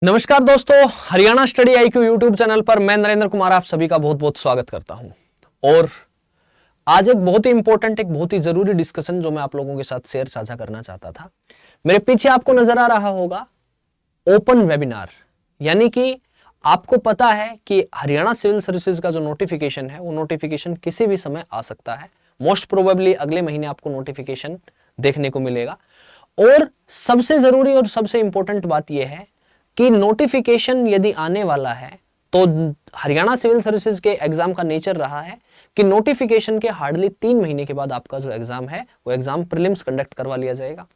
नमस्कार दोस्तों, Haryana study IQ YouTube channel पर मैं नरेंद्र कुमार आप सभी का बहुत बहुत स्वागत करता हूं। और आज एक बहुत ही इंपॉर्टेंट, एक बहुत ही जरूरी डिस्कशन जो मैं आप लोगों के साथ शेयर साझा करना चाहता था। मेरे पीछे आपको नजर आ रहा होगा ओपन वेबिनार, यानी कि आपको पता है कि हरियाणा सिविल सर्विसेज का जो नोटिफिकेशन है वो नोटिफिकेशन किसी भी समय आ सकता है। मोस्ट प्रोबेबली अगले महीने आपको नोटिफिकेशन देखने को मिलेगा। और सबसे जरूरी और सबसे इंपॉर्टेंट बात यह है कि नोटिफिकेशन यदि आने वाला है तो हरियाणा सिविल सर्विसेज के एग्जाम का नेचर रहा है कि नोटिफिकेशन के हार्डली 3 महीने के बाद आपका जो एग्जाम है वो एग्जाम प्रीलिम्स कंडक्ट करवा लिया जाएगा।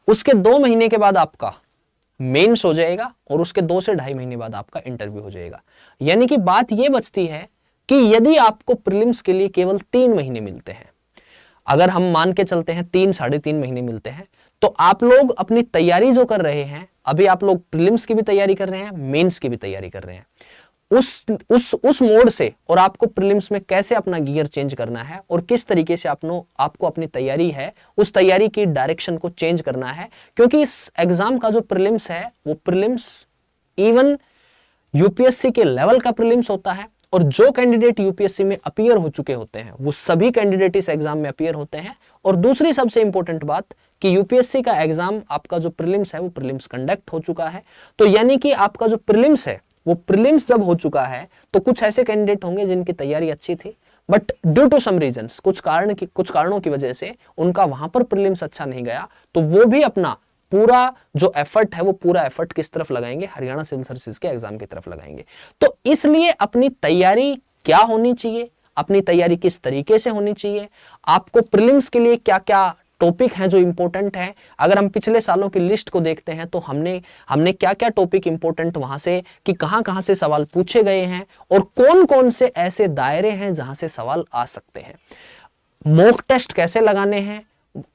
उसके 2 महीने के बाद आपका मेंस हो जाएगा और उसके 2 से 2.5 महीने बाद आपका इंटरव्यू हो जाएगा। यानी कि बात यह बचती है कि यदि आपको प्रीलिम्स के लिए केवल 3 महीने मिलते हैं, अगर हम मान के चलते हैं 3-3.5 महीने मिलते हैं, तो आप लोग अपनी तैयारी जो कर रहे हैं, अभी आप लोग प्रीलिम्स की भी तैयारी कर रहे हैं, मेंस की भी तैयारी कर रहे हैं, उस मोड से और आपको प्रीलिम्स में कैसे अपना गियर चेंज करना है और किस तरीके से आपको अपनी तैयारी है उस तैयारी की डायरेक्शन को चेंज करना है। क्योंकि इस एग्जाम का जो प्रीलिम्स है वो प्रीलिम्स इवन यूपीएससी के लेवल का प्रीलिम्स होता है। और जो कैंडिडेट यूपीएससी में अपीयर हो चुके होते हैं वो सभी कैंडिडेट इस एग्जाम में अपीयर होते हैं। और दूसरी सबसे इंपॉर्टेंट बात कि यूपीएससी का एग्जाम, आपका जो प्रीलिम्स है वो प्रीलिम्स कंडक्ट हो चुका है। तो यानी कि आपका जो प्रीलिम्स है वो प्रीलिम्स जब हो चुका है तो कुछ ऐसे कैंडिडेट होंगे जिनकी तैयारी अच्छी थी, but due to some reasons, कुछ कारणों की वजह से उनका वहां पर प्रीलिम्स अच्छा नहीं गया, तो वो भी अपना पूरा जो एफर्ट है वो पूरा एफर्ट किस तरफ लगाएंगे, हरियाणा सिविल सर्विसेज के एग्जाम की तरफ लगाएंगे। तो इसलिए अपनी तैयारी क्या होनी चाहिए, अपनी तैयारी किस तरीके से होनी चाहिए, आपको प्रीलिम्स के लिए क्या क्या टॉपिक हैं जो इंपॉर्टेंट हैं। अगर हम पिछले सालों की लिस्ट को देखते हैं तो हमने क्या क्या टॉपिक इंपॉर्टेंट वहां से कि कहां से सवाल पूछे गए हैं और कौन कौन से ऐसे दायरे हैं जहां से सवाल आ सकते हैं, मॉक टेस्ट कैसे लगाने हैं,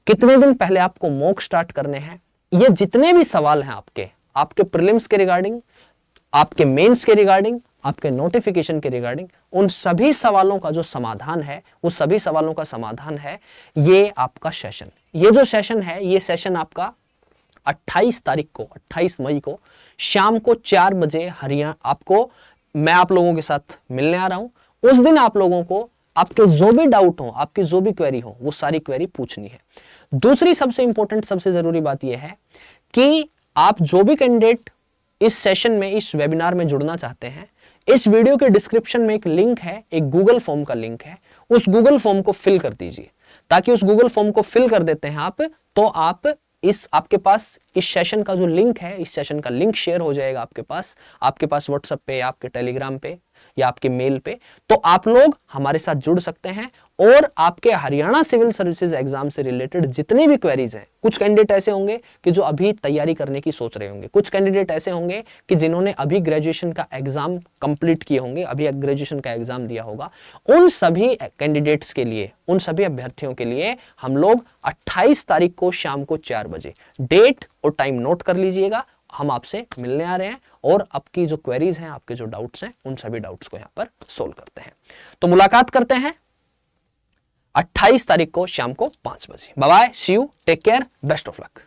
कितने दिन पहले आपको मॉक स्टार्ट करने हैं। ये जितने भी सवाल हैं आपके प्रीलिम्स के रिगार्डिंग, आपके मेंस के रिगार्डिंग, आपके नोटिफिकेशन के रिगार्डिंग, उन सभी सवालों का जो समाधान है वो सभी सवालों का समाधान है ये आपका सेशन। ये जो सेशन है ये सेशन आपका 28 तारीख को, 28 मई को शाम को 4 बजे हरियाणा मैं आप लोगों के साथ मिलने आ रहा हूं। उस दिन आप लोगों को आपके जो भी डाउट हो, आपकी जो भी क्वेरी हो, वो सारी क्वेरी पूछनी है। दूसरी सबसे इंपॉर्टेंट, सबसे जरूरी बात यह है कि आप जो भी कैंडिडेट इस सेशन में, इस वेबिनार में जुड़ना चाहते हैं, इस वीडियो के डिस्क्रिप्शन में एक लिंक है, एक गूगल फॉर्म का लिंक है, उस गूगल फॉर्म को फिल कर दीजिए। ताकि उस गूगल फॉर्म को फिल कर देते हैं आप, तो आपके पास इस सेशन का जो लिंक है, इस सेशन का लिंक शेयर हो जाएगा आपके पास व्हाट्सएप पे या आपके टेलीग्राम पे या आपके मेल पे। तो आप लोग हमारे साथ जुड़ सकते हैं और आपके हरियाणा सिविल सर्विसेज एग्जाम से रिलेटेड जितनी भी क्वेरीज हैं, कुछ कैंडिडेट ऐसे होंगे कि जो अभी तैयारी करने की सोच रहे होंगे, कुछ कैंडिडेट ऐसे होंगे कि जिन्होंने अभी ग्रेजुएशन का एग्जाम कंप्लीट किए होंगे, अभी ग्रेजुएशन का एग्जाम दिया होगा। उन सभी कैंडिडेट्स के लिए, उन सभी अभ्यर्थियों के लिए हम लोग 28 तारीख को शाम को 4 बजे, डेट और टाइम नोट कर लीजिएगा, हम आपसे मिलने आ रहे हैं और आपकी जो क्वेरीज हैं, आपके जो डाउट्स हैं, उन सभी डाउट्स को यहां पर सोल्व करते हैं। तो मुलाकात करते हैं 28 तारीख को शाम को 5 बजे। Bye bye, see you, take care, best of luck.